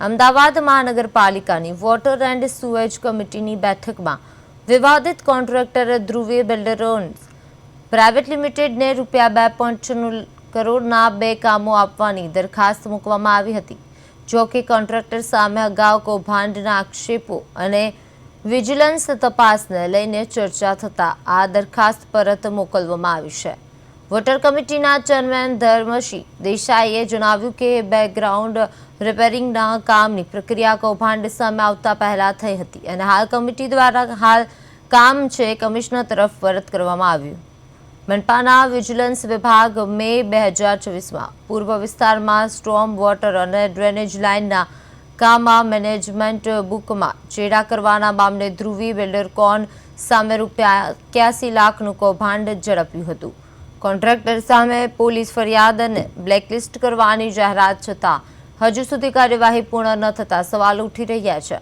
અમદાવાદ મહાનગરપાલિકાની water and sewage કમિટીની બેઠકમાં વિવાદિત કોન્ટ્રાક્ટર ધ્રુવી બિલ્ડર્સ પ્રાઇવેટ લિમિટેડને ₹2.96 કરોડના 2 કામો આપવાની દરખાસ્ત મૂકવામાં આવી હતી। જો કે કોન્ટ્રાક્ટર સામે અગાઉ કૌભાંડના આક્ષેપો અને વિજિલન્સ તપાસને લઈને ચર્ચા થતાં આ દરખાસ્ત પરત મોકલવામાં આવી છે। વોટર કમિટીના ચેરમેન ધર્મસિંહ દેસાઈએ જણાવ્યું કે બેકગ્રાઉન્ડ રિપેરિંગના કામની પ્રક્રિયા કૌભાંડ સામે આવતા પહેલા થઈ હતી અને હાલ કમિટી દ્વારા હાલ કામ છે કમિશનર તરફ પરત કરવામાં આવ્યું। મનપાના વિજિલન્સ વિભાગ મે 2024માં પૂર્વ વિસ્તારમાં સ્ટ્રોમ વોટર અને ડ્રેનેજ લાઇનના કામમાં મેનેજમેન્ટ બુકમાં ચેડા કરવાના મામલે ધ્રુવી બિલ્ડરકોન સામે ₹81 લાખનું કૌભાંડ ઝડપ્યું હતું। કોન્ટ્રાક્ટર સામે પોલીસ ફરિયાદ અને બ્લેકલિસ્ટ કરવાની જાહેરાત છતાં હજુ સુધી કાર્યવાહી પૂર્ણ ન થતા સવાલ ઉઠી રહ્યા છે।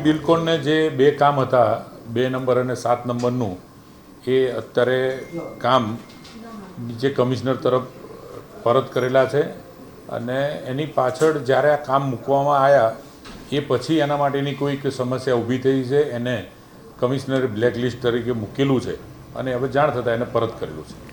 બિલ્ડકોનને જે 2 કામ હતા 2 નંબર અને 7 નંબરનું એ અત્યારે કામ જે કમિશનર તરફ પરત કરેલા છે અને એની પાછળ જ્યારે આ કામ મૂકવામાં આવ્યા એ પછી એના માટેની કોઈક સમસ્યા ઊભી થઈ છે, એને કમિશનરે બ્લેકલિસ્ટ તરીકે મૂકેલું છે અને હવે જાણ થતાં એને પરત કરેલું છે।